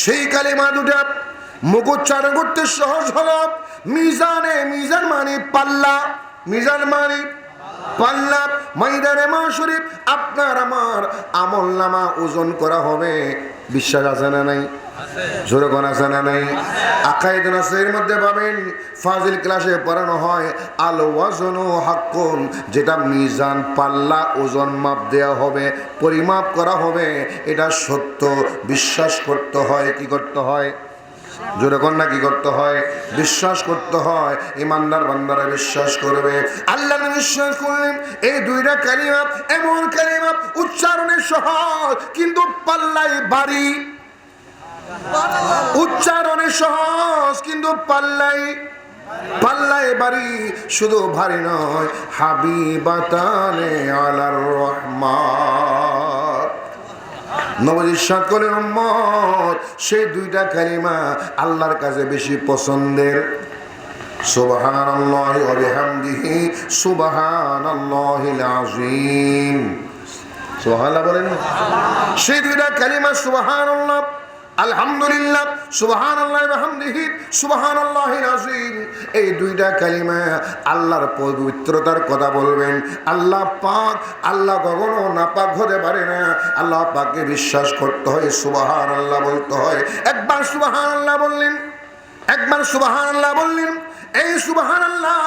সেই কালিমা দুটা মুখ উচ্চারণ করতে সহজ হলো। মিজানে, মিজান মানে পাল্লা, মিজান মানে পাল্লা। ময়দানে মাশরিফ আপনার আমার আমল নামা ওজন করা হবে। বিশ্বাস আছে না নাই? জোরে কোন আছে না নাই? আকাইদ নাসের মধ্যে পাবেন, ফাজিল ক্লাসে পড়ানো হয় আল ওয়াজনু হাক্কুন, যেটা মিজান পাল্লা ওজন মাপ দেওয়া হবে, পরিমাপ করা হবে, এটা সত্য। বিশ্বাস করতে হয়। কি করতে হয়? জোরে কোন না কি করতে হয়? বিশ্বাস করতে হয়। ইমানদার বান্দারা বিশ্বাস করবে। আল্লাহ বিশ্বাস করলেন এই দুইটা কালিমা এমন কালিমা উচ্চারণে সহজ কিন্তু পাল্লাই ভারী। উচ্চারণে সহজ কিন্তু পাল্লাই ভারী। শুধু ভারী নয়, হাবিবাতানে আলার রহমান। নবী ইরশাদ করেন উম্মত সেই দুইটা কালিমা আল্লাহর কাছে বেশি পছন্দের। সুবহানাল্লাহি ওয়া বিহামদিহি সুবহানাল্লাহিল আযীম। সুবহানাল্লাহ বলেন। সেই দুইটা কালিমা সুবহানাল্লাহ, আলহামদুলিল্লাহ, সুবহানাল্লাহি ওয়া বিহামদিহি সুবহানাল্লাহিল আযীম। এই দুইটা কালিমা আল্লাহর পবিত্রতার কথা বলবেন। আল্লাহ পাক, আল্লাহ কখনো নাপাক হতে পারে না। আল্লাহ পাককে বিশ্বাস করতে হয়, সুবহানাল্লাহ বলতে হয়। একবার সুবহানাল্লাহ বললেন, একবার সুবহানাল্লাহ বললেন, এই সুবহানাল্লাহ,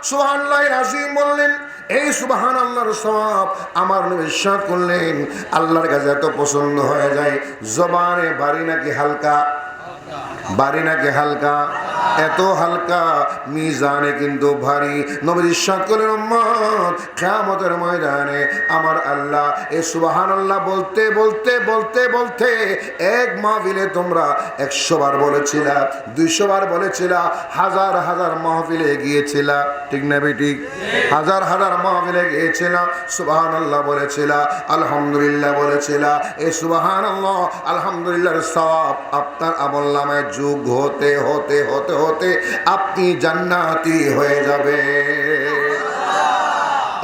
সুবহানাল্লাহিল আযীম বললেন, এই সুবহানাল্লাহর সওয়াব আমার নবী ইরশাদ করলেন আল্লাহর কাছে এত পছন্দ হয়ে যায়। জবানে ভারী নাকি হালকা? ভারী নাকি হালকা? এত হালকা, মিজানে কিন্তু ভারী। নবী ইরশাদ করলেন উম্মত কিয়ামতের ময়দানে আমার আল্লাহ এই সুবহানাল্লাহ বলতে বলতে বলতে বলতে এক মাহফিলে তোমরা 100 বার বলেছিলা, 200 বার বলেছিলা, হাজার হাজার মাহফিলে গিয়েছিলা, ঠিক না বেঠিক? হাজার হাজার মাহফিলে গিয়েছিলা, সুবহানাল্লাহ বলেছিলা, আলহামদুলিল্লাহ বলেছিলা। এই সুবহানাল্লাহ আলহামদুলিল্লাহর সওয়াব আপনার আমলনামায় যোগ হতে হতে হতে হতে আপনি জান্নাতি হয়ে যাবে।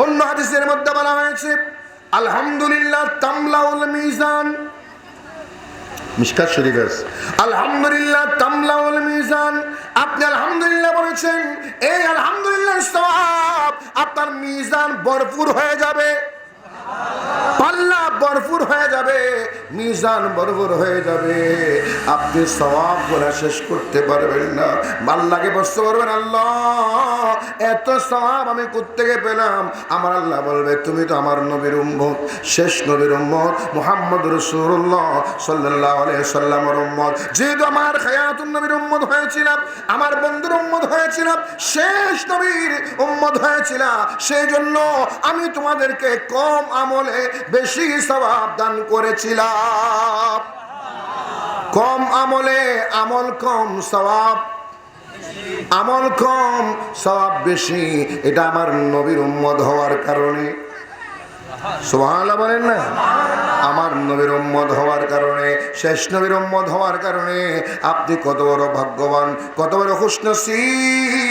অন্য হাদিসের মধ্যে বলা হয়েছে আলহামদুলিল্লাহ তামলাউল মিজান। মিশকাত শরীফ আছে আলহামদুলিল্লাহ তামলাউল মিজান। আপনি আলহামদুলিল্লাহ বলেছেন, এই আলহামদুলিল্লাহ সওয়াব আপনার মিজান ভরপুর হয়ে যাবে, পাল্লা ভরপুর হয়ে যাবে, মিজান ভরপুর হয়ে যাবে। আপনি সওয়াব গুলা শেষ করতে পারবেন না। আল্লাহকে বলতে পারবেন আল্লাহ এত সওয়াব আমি কোত্থেকে পেলাম? আমার আল্লাহ বলবে তুমি তো আমার নবীর উম্মত, শেষ নবীর উম্মত মুহাম্মদ রাসূলুল্লাহ সাল্লাল্লাহু আলাইহি সাল্লামের উম্মত। যেহেতু আমার খায়াতুন নবীর উম্মত হয়েছিলাম, আমার বন্ধুর উম্মত হয়েছিলাম, শেষ নবীর উম্মত হয়েছিলাম, সেই জন্য আমি তোমাদেরকে কম আমলে বেশি সওয়াব দান করেছিলাম। কম আমলে আমল কম, সওয়াব আমল কম, সওয়াব বেশি। এটা আমার নবীর উম্মত হওয়ার কারণে। সুবহানাল্লাহ বলেন না? আমার নবীর উম্মত হওয়ার কারণে, শেষ নবীর উম্মত হওয়ার কারণে আপনি কত বড় ভাগ্যবান, কত বড় খুশনসিব।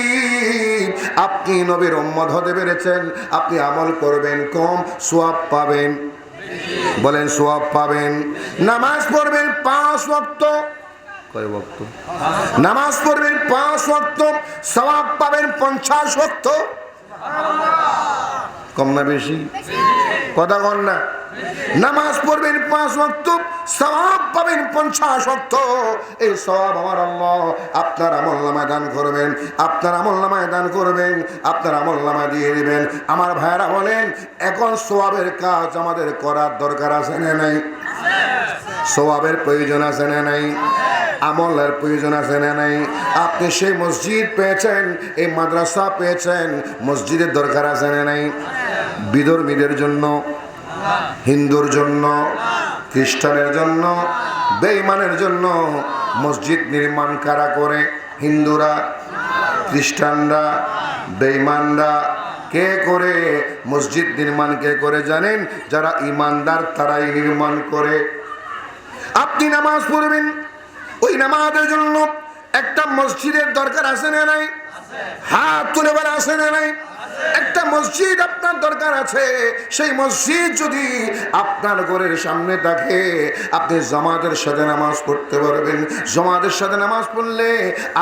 আপনি নবীর উম্মত হতে পেরেছেন। আপনি আমল করবেন কম, সওয়াব পাবেন। বলেন সওয়াব পাবেন। নামাজ পড়বেন 5 ওয়াক্ত, কয় ওয়াক্ত? নামাজ পড়বেন 5 ওয়াক্ত, সওয়াব পাবেন 50 ওয়াক্ত। কম না বেশি? কথা কন না। নামাজ পড়বেন 5 ওয়াক্ত, সওয়াব পাবেন 50 ওয়াক্ত। এই সওয়াব আমার আল্লাহ আপনার আমলনামায় দান করবেন, আপনার আমলনামায় দান করবেন, আপনার আমলনামায় দিয়ে দিবেন। আমার ভাইরা বলেন এখন সওয়াবের কাজ আমাদের করার দরকার আছে না নাই? সওয়াবের প্রয়োজন আছে না নাই? আমলের প্রয়োজন আছে না নাই? আপনি সেই মসজিদ পেয়েছেন, এই মাদ্রাসা পেয়েছেন, মসজিদের দরকার আছে না নাই? বিধর্মীদের জন্য, হিন্দুর জন্য, খ্রিস্টানের জন্য, বেঈমানের জন্য মসজিদ নির্মাণ কারা করে? হিন্দুরা, খ্রিস্টানরা, বেঈমানরা। কে করে মসজিদ নির্মাণ? কে করে জানেন? যারা ইমানদার তারাই নির্মাণ করে। আপনি নামাজ পড়বেন, ওই নামাজের জন্য একটা মসজিদের দরকার আছে না নাই? হাত তুলে বলে আছে না নাই? একটা মসজিদ আপনার দরকার আছে। সেই মসজিদ যদি আপনার ঘরের সামনে থাকে, আপনি জামাতের সাথে নামাজ পড়তে পারবেন। জামাতের সাথে নামাজ পড়লে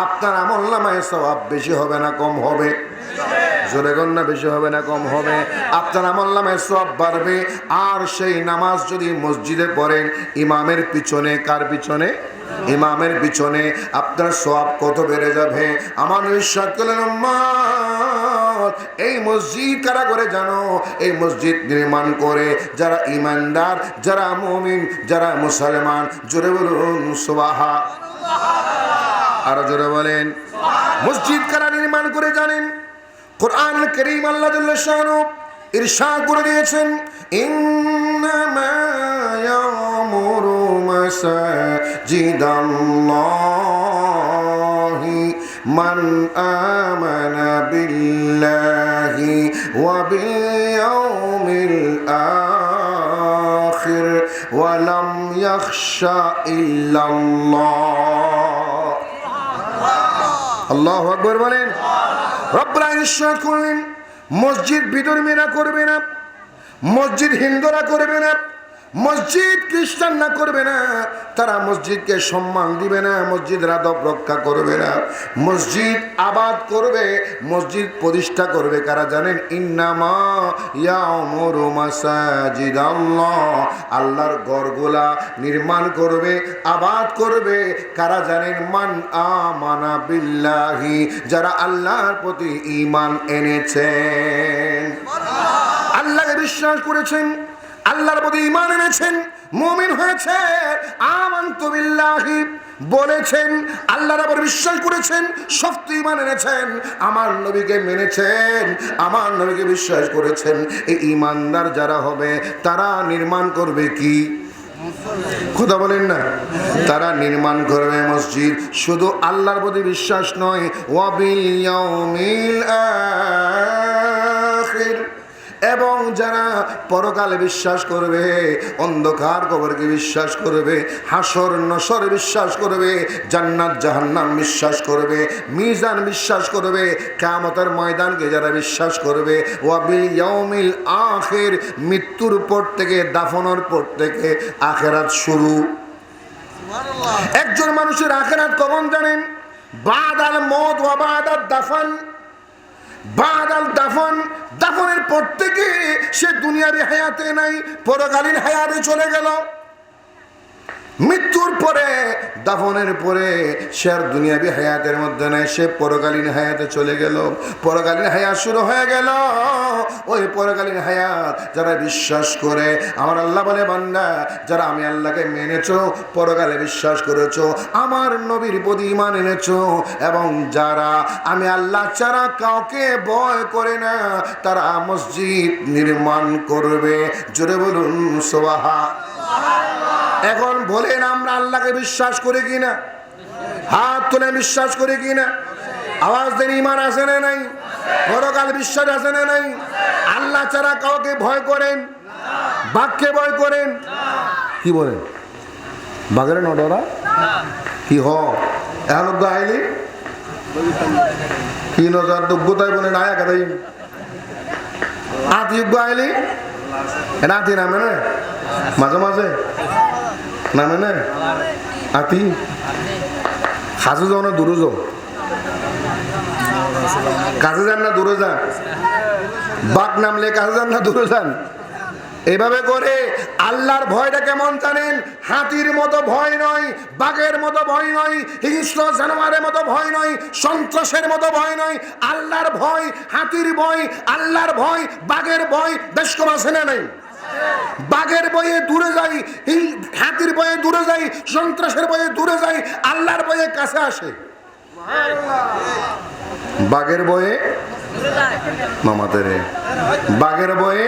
আপনার আমলনামায় সওয়াব বেশি হবে না কম হবে? জোরে কোন না, বেশি হবে না কম হবে? আপনার আমলনামায় সওয়াব বাড়বে। আর সেই নামাজ যদি মসজিদে পড়েন ইমামের পিছনে, কার পিছনে? ইমামের পিছনে, আপনার সওয়াব কত বেড়ে যাবে। আমার বিশ্বাস করলেন উম্মত, এই মসজিদ কারা করে জানো? এই মসজিদ নির্মাণ করে যারা ইমানদার, যারা মুমিন, যারা মুসলমান। জোরে বলুন সুবহানাল্লাহ। আর জোরে বলেন। মসজিদ কারা নির্মাণ করে জানেন? কোরআন কারীম আল্লাহ জাল্লা শানহু ইরশাদ করে দিয়েছেন, ইন্নামা ইয়ামুরু মাসাজিদাল্লাহি মান আমানা বিল্লাহি ওয়া বিল ইয়াউমিল আখির ওয়া লাম ইয়াখশা ইল্লাল্লাহ। আল্লাহু আকবার বলেন। রব্বুল আলামিন ইরশাদ করলেন, মসজিদ বিধর্মীরা করবে না, মসজিদ হিন্দুরা করবে না, মসজিদ খ্রিস্টানরা করবে না, তারা মসজিদকে সম্মান দিবে না, মসজিদের আদব রক্ষা করবে না। মসজিদ আবাদ করবে, মসজিদ প্রতিষ্ঠা করবে কারা জানেন? ইন্নামা ইয়ামুরু মাসাজিদাল্লাহ, আল্লাহর ঘরগুলা নির্মাণ করবে, আবাদ করবে কারা জানেন? মান আমানা বিল্লাহি, যারা আল্লাহর প্রতি ঈমান এনেছেন, আল্লাহকে বিশ্বাস করেছেন, আল্লাহর প্রতি ঈমান এনেছেন, মুমিন হয়েছে, আমানতু বিল্লাহি বলেছেন, আল্লাহর উপর বিশ্বাস করেছেন, শক্ত ঈমান এনেছেন, আমার নবীকে মেনেছেন, আমার নবীকে বিশ্বাস করেছেন। এই ঈমানদার যারা হবে তারা নির্মাণ করবে কি? কথা বলেন না। তারা নির্মাণ করবে মসজিদ। শুধু আল্লাহর প্রতি বিশ্বাস নয়, ওয়া বিল ইয়াউমিল আখির, এবং যারা পরকালে বিশ্বাস করবে, অন্ধকার কবরকে বিশ্বাস করবে, হাসর নসর বিশ্বাস করবে, জান্নাত জাহান্নাম বিশ্বাস করবে, মিজান বিশ্বাস করবে, কিয়ামতের ময়দানকে যারা বিশ্বাস করবে, ওয়া বিল ইয়াউমিল আখির, মৃত্যুর পর থেকে, দাফনের পর থেকে আখিরাত শুরু। একজন মানুষের আখিরাত কখন জানেন? বাদাল মওত ওয়া বাদাদ দাফন। বাদাল দাফন, দাফনের পর থেকে সে দুনিয়াবি হায়াতে নাই, পরকালীন হায়াতে চলে গেল। মৃত্যুর পরে, দাফনের পরে সে আর দুনিয়াবি হায়াতের মধ্যে নাই, সে পরকালীন হায়াতে চলে গেল। পরকালীন হায়াত শুরু হয়ে গেল। ওই পরকালীন হায়াত যারা বিশ্বাস করে, আমার আল্লাহ বলে, বান্দা যারা আমি আল্লাহকে মেনেছো, পরকালে বিশ্বাস করেছো, আমার নবীর প্রতি ঈমান এনেছো, এবং যারা আমি আল্লাহ ছাড়া কাউকে ভয় করে না, তারা মসজিদ নির্মাণ করবে। জোরে বলুন সুবহানাল্লাহ। এখন বলেন, আমরা আল্লাহকে বিশ্বাস করি কিনা? হাত তুলে বিশ্বাস করি কিনা? আওয়াজ দেন। ঈমান আছে না নাই? পরকাল বিশ্বাস আছে না নাই? আল্লাহ ছাড়া কাউকে ভয় করেন? বাঘকে ভয় করেন? কি বলেন? বাঘের নডরা কি হ এখন আইলি কি নজর যোগ্যতায় বলেন আয়া কাদাই আতিযোগ্য আইলি নাতি নামে না মাঝে মাঝে নামে না আতি হাজু যাও না দূরে যাও, কাছে যান না দূরে যান, বাঘ নামলে কাছে যান না দূরে যান। এভাবে করে আল্লাহর ভয়টা কেমন জানেন? হাতির মতো ভয় নয়, বাঘের মতো ভয় নয়, হিংস্র জানোয়ারের মতো ভয় নয়, সন্ত্রাসের মতো ভয় নয়। আল্লাহর ভয়, হাতির ভয়, আল্লাহর ভয়, বাঘের ভয় বেশ কম আছে না নাই? বাঘের ভয়ে দূরে যাই, হাতির ভয়ে দূরে যাই, সন্ত্রাসের ভয়ে দূরে যাই, আল্লাহর ভয়ে কাছে আসে। বাঘের ভয়ে মামাদের, বাঘের ভয়ে,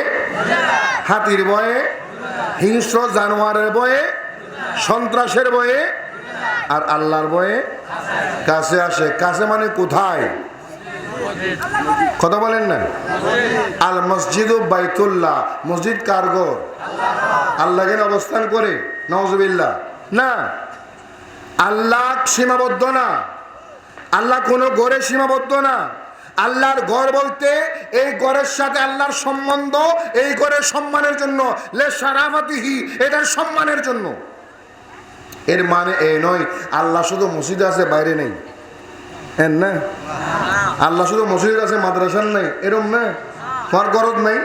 হাতির ভয়ে, হিংস্র জানোয়ারের ভয়ে, সন্ত্রাসের ভয়ে, আর আল্লাহর ভয়ে কাছে আসে। কাছে মানে কোথায়? কথা বলেন না। আল মসজিদ বাইতুল্লাহ, মসজিদ কার ঘর? আল্লাহ কেন অবস্থান করে? নাউজুবিল্লাহ না, আল্লাহ সীমাবদ্ধ না, আল্লাহ কোনো ঘরে সীমাবদ্ধ না, আল্লাহর ঘর বলতে এই ঘরের সাথে আল্লাহর সম্বন্ধ, এই ঘরের সম্মানের জন্য, লে শারাফাতিহি, এটার সম্মানের জন্য। এর মানে এই নয় আল্লাহ শুধু মসজিদ আছে বাইরে নেই, না। আল্লাহ শুধু মসজিদ আছে মাদ্রাসার নাই, এরকম না। তোমার গরদ নাই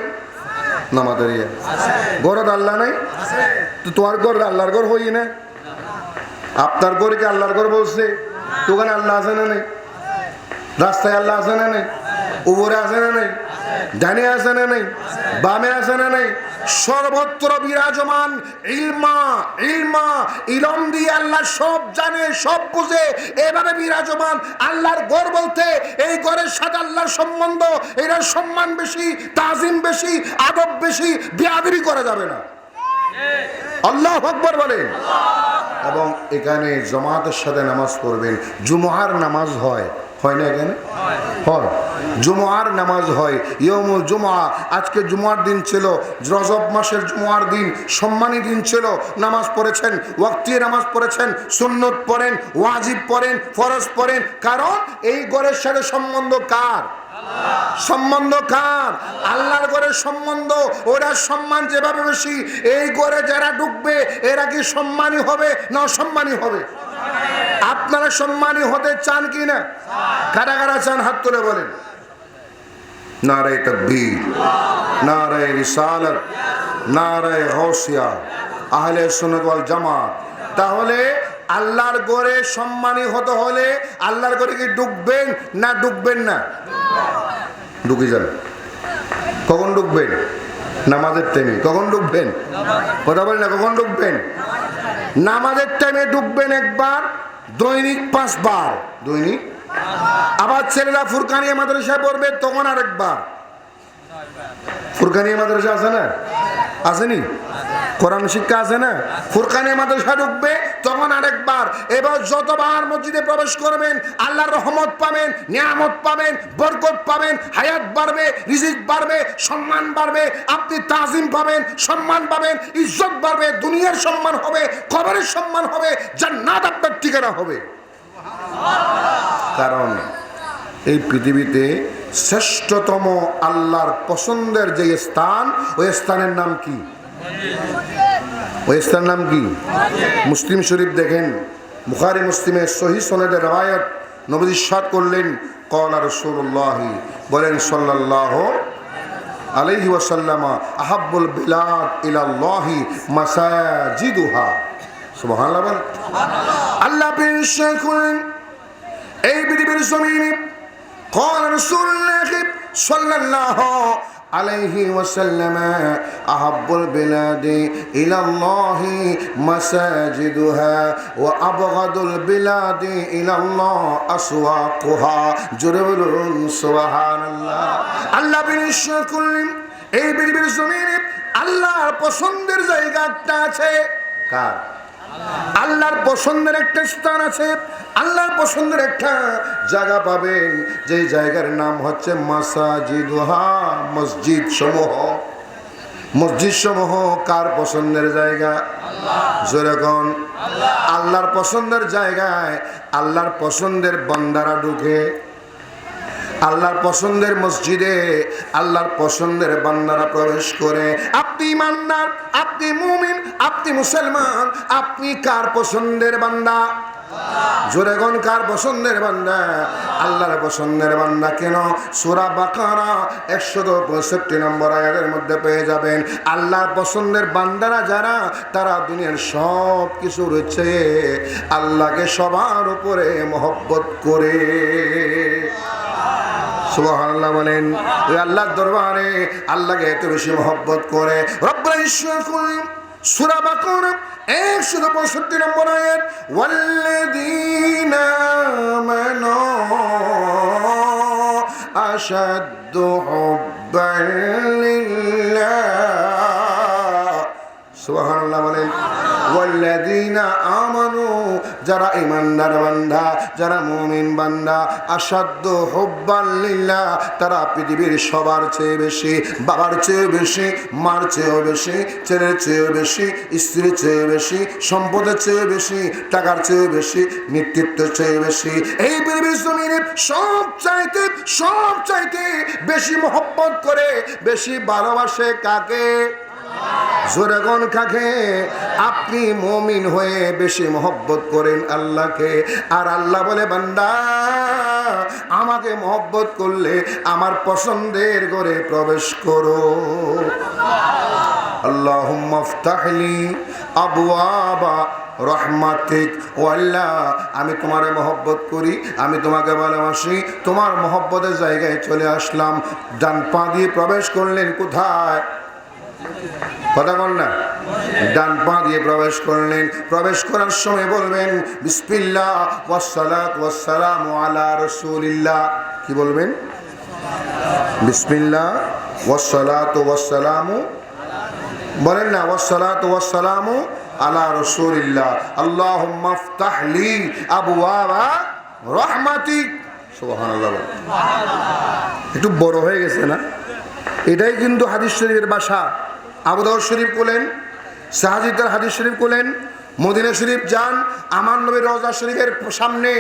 না, মাদারিয়া গরদ আল্লাহ নাই তো তোমার ঘর আল্লাহর ঘর হই না। আপনার ঘরকে আল্লাহর ঘর বলছে, দোকানে আল্লাহ আছে না নেই? রাস্তায় আল্লাহ আছে না নেই? উপরে আছে না নেই? ডানে আছে না নেই? বামে আছে না নেই? সর্বত্র বিরাজমান। ইলম দিয়ে আল্লাহ সব জানে, সব বুঝে, এভাবে বিরাজমান। আল্লাহর ঘর বলতে এই ঘরের সাথে আল্লাহর সম্বন্ধ, এটার সম্মান বেশি, তাজিম বেশি, আদব বেশি, বেয়াদবি করা যাবে না। আল্লাহু আকবার বলেন। এবং এখানে জামাতের সাথে নামাজ পড়বেন। জুমআর নামাজ হয় না এখানে? হয়। জুমআর নামাজ হয়, ইয়মুল জুমআ। আজকে জুমআর দিন ছিল, রজব মাসের জুমআর দিন, সম্মানী দিন ছিল। নামাজ পড়েছেন, ওয়াক্তি নামাজ পড়েছেন, সুন্নত পড়েন, ওয়াজিব পড়েন, ফরজ পড়েন। কারণ এই ঘরের সাথে সম্বন্ধ কার? সম্বন্ধ কার? আল্লাহর ঘরের সম্বন্ধ। ওরা সম্মান যেভাবে বেশি, এই ঘরে যারা ঢুকবে এরা কি সম্মানী হবে না অসম্মানী হবে? আপনারা সম্মানী হতে চান কি না? কারা কারা চান হাত তুলে বলেন। নারে তাকবীর, নারে রিসালাত, নারে গাউসিয়া, আহলে সুন্নাত ওয়াল জামাত। তাহলে আল্লাহর ঘরে সম্মানী হতে হলে আল্লাহর ঘরে কি ঢুকবেন না ঢুকবেন না? ঢুকে যান। কখন ঢুকবেন? নামাজের টাইমে। কখন ঢুকবেন? কথা বলেন না, কখন ঢুকবেন? নামাজের টাইমে ঢুকবেন একবার, দৈনিক 5 বার, দৈনিক। আবার ছেলেরা ফুরকানিয়া মাদ্রাসায় পড়বে তখন আরেকবার। ফুরকানিয়া মাদ্রাসা আছে না? আসেনি? কোরআন শিক্ষা আছে না? ফুরকানিয়া মাদ্রাসা ঢুকবে তখন আরেকবার। এবার যতবার মসজিদে প্রবেশ করবেন আল্লাহর রহমত পাবেন, নিয়ামত পাবেন, বরকত পাবেন, হায়াত বাড়বে, রিজিক বাড়বে, সম্মান বাড়বে, আপনি তাজিম পাবেন, সম্মান পাবেন, ইজ্জত বাড়বে, দুনিয়ার সম্মান হবে, কবরের সম্মান হবে, জান্নাত আপনার ঠিকানা হবে। কারণ এই পৃথিবীতে শ্রেষ্ঠতম আল্লাহর পছন্দের যে স্থান, ওই স্থানের নাম কি? ওই স্থানের নাম কি? মুসলিম শরীফ দেখেন, বুখারী মুসলিমের সহিহ সনদে রওয়ায়াত, নবী ইরশাদ করলেন, ক্বালা রাসূলুল্লাহ, বলেন সাল্লাল্লাহু আলাইহি ওয়াসাল্লাম, আহাব্বুল বিলাদ ইলাল্লাহি মাসাজিদুহা। সুবহানাল্লাহ বলেন। আল্লাহ ইরশাদ করেন এই পৃথিবীর জমিনে, ক্বালা রাসূলুল্লাহ সাল্লাল্লাহু আলাইহি ওয়াসাল্লাম, আহাব্বুল বিলাদি ইলাল্লাহি মাসাজিদুহা ওয়া আবগাদুল বিলাদি ইলাল্লাহ আসওয়াকুহা। জোরে বলুন সুবহানাল্লাহ। আল্লাহ ইরশাদ করলেন এই পৃথিবীর জমিনে আল্লাহর পছন্দের জায়গা একটা আছে। কার? আল্লাহর পছন্দের একটা স্থান আছে, আল্লাহর পছন্দের একটা জায়গা পাবেন, যে জায়গার নাম হচ্ছে মাসাজিদুহা, মসজিদ সমূহ। মসজিদ সমূহ কার পছন্দের জায়গা? যেরকম আল্লাহর পছন্দের জায়গায় আল্লাহর পছন্দের বান্দারা ঢুকে, আল্লাহর পছন্দের মসজিদে আল্লাহর পছন্দের বান্দারা প্রবেশ করে। আপনি ইমানদার, আপনি মুমিন, আপনি মুসলমান, আপনি কার পছন্দের বান্দা? জোরে কোন কার পছন্দের বান্দা? আল্লাহর পছন্দের বান্দা। কেন? সূরা বাকারা 165 নম্বর আয়াতের মধ্যে পেয়ে যাবেন, আল্লাহর পছন্দের বান্দারা যারা, তারা দুনিয়ার সব কিছু রয়েছে আল্লাহকে সবার উপরে মহব্বত করে। সুবহানাল্লাহ বলেন। ওই আল্লাহর দরবারে আল্লাহকে এত বেশি মহব্বত করে রব্বুল ইজ্জত করেন। সূরা বাকারা 165 নম্বর আয়াত, ওয়াল্লাযীনা আমানু আশাদ্দু হুব্বান লিল্লাহ। সুবহানাল্লাহ বলেন। ওয়াল্লাযীনা আমানু, যারা ঈমানদার বান্দা, যারা মুমিন বান্দা, আশাদ্দু হুব্বান লিল্লাহ, তারা পৃথিবীর সবার চেয়ে বেশি, বাবার চেয়ে বেশি, মার চেয়েও বেশি, ছেলের চেয়েও বেশি, স্ত্রীর চেয়ে বেশি, সম্পদের চেয়ে বেশি, টাকার চেয়ে বেশি, নেতৃত্বের চেয়ে বেশি, এই পৃথিবীর জমিনে সব চাইতে বেশি মহব্বত করে, বেশি ভালোবাসে কাকে? জোরে কোন কাকে? আপনি মুমিন হয়ে বেশি মহব্বত করেন আল্লাহকে, আর আল্লাহ বলে বান্দা আমাকে মহব্বত করলে আমার পছন্দের ঘরে প্রবেশ করো। আল্লাহুম্মা ইফতাহলি আবওয়াবা রহমাতিক, ও আল্লাহ আমি তোমারে মহব্বত করি, আমি তোমাকে ভালোবাসি, তোমার মহব্বতের জায়গায় চলে আসলাম। ডান পা দিয়ে প্রবেশ করলেন কোথায়? কথা বল না। ডান পা দিয়ে প্রবেশ করলেন, প্রবেশ করার সময় বলবেন বিসমিল্লাহ ওয়াসসালাতু ওয়াসসালামু আলা রাসূলিল্লাহ। কি বলবেন? বিসমিল্লাহ ওয়াসসালাতু ওয়াসসালামু, বলেন না, ওয়াসসালাতু ওয়াসসালামু আলা রাসূলিল্লাহ। আল্লাহুম্মা ইফতাহলি আবওয়াবা রহমাতিক। সুবহানাল্লাহ। একটু বড় হয়ে গেছে না? এটাই কিন্তু হাদিস শরীফের ভাষা। আবু দাউদ শরীফ বলেন, সাহাজিদের হাদিস শরীফ বলেন, মদিনা শরীফ যান, আমার নবীর রওজা শরীফের সামনে,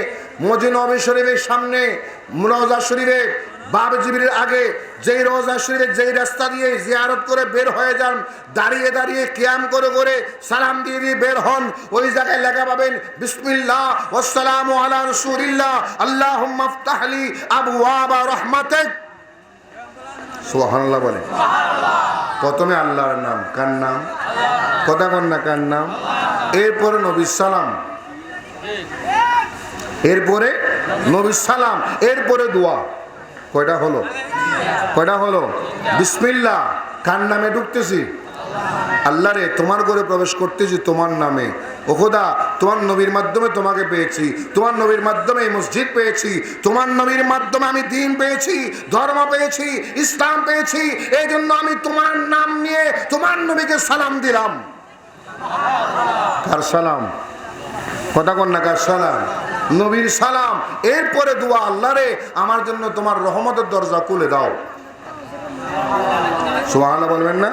মদিনা নবী শরীফের সামনে, রওজা শরীফে বাব জিবরির আগে যেই রওজা শরীফের যেই রাস্তা দিয়ে জিয়ারত করে বের হয়ে যান, দাঁড়িয়ে দাঁড়িয়ে কিয়াম করে করে সালাম দিয়ে দিয়ে বের হন, ওই জায়গায় লেখা পাবেন বিসমিল্লাহ ওয়াসসালামু আলা রাসূলিল্লাহ আল্লাহুম্মা ইফতাহলি আবওয়াবা রহমাতিক। সুবহানাল্লাহ বলে। প্রথমে আল্লাহর নাম, কার নাম? কথা কন না, কার নাম? এরপরে নবীর সালাম, এরপরে নবীর সালাম, এরপরে দোয়া। কয়টা হলো? কয়টা হলো? বিসমিল্লাহ, কার নামে ঢুকতেছি? আল্লাহ রে, তোমার ঘরে প্রবেশ করতেছি তোমার নামে। ও খোদা, তোমার নবীর মাধ্যমে তোমাকে পেয়েছি, তোমার নবীর মাধ্যমে এই মসজিদ পেয়েছি, তোমার নবীর মাধ্যমে আমি দ্বীন পেয়েছি, ধর্ম পেয়েছি, ইসলাম পেয়েছি, এই জন্য আমি তোমার নাম নিয়ে তোমার নবীকে সালাম দিলাম। কার সালাম? কথা কন না, কার সালাম? নবীর সালাম। এরপরে দোয়া, আল্লাহ রে আমার জন্য তোমার রহমতের দরজা খুলে দাও। সুবহানাল্লাহ বলবেন না?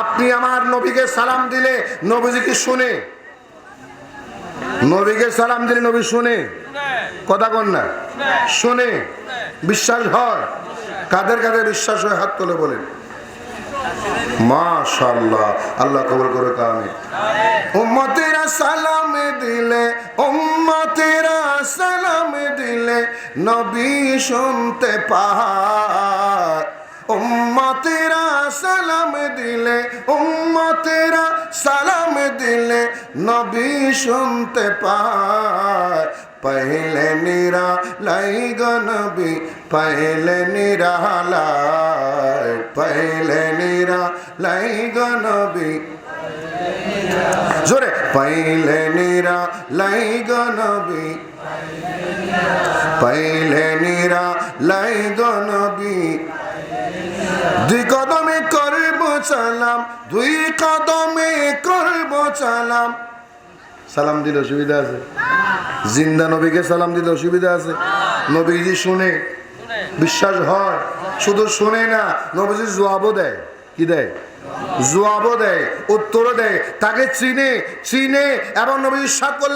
আপনি আমার নবীকে সালাম দিলে নবীজি কি শুনে? নবীকে সালাম দিলে নবী শুনে? কথা কন না, শুনে। বিশ্বাস হয়? কাদের কাদের বিশ্বাস হয় হাত তুলে বলেন। মাশাআল্লাহ, আল্লাহ কবুল করে। আমিন। উম্মতেরা সালাম দিলে, উম্মতেরা সালাম দিলে নবী শুনতে পায়। উম্মতেরা সালাম দিলে, উম্মতেরা সালাম দিলে নবী শুনতে পায়। পহলে নিরা লাই গো নবী, পহলে নিরা লাই, পহলে নিরা লাই গো নবী, জোরে, পহলে নিরা লাই গো নবী, পহলে নিরা লাই গো নবী। দুই কদমে করব সালাম, দুই কদমে করব সালাম। সালাম দিলে অসুবিধা আছে? জিন্দা নবীকে সালাম দিলে অসুবিধা আছে? নবীজি শুনে? বিশ্বাস হয়? শুধু শুনে না, নবীজি জবাবও দেয়। কি দেয়? জবাবও দেয়, উত্তরও দেয়। তাকে চিনে এবং নবীজির সাথে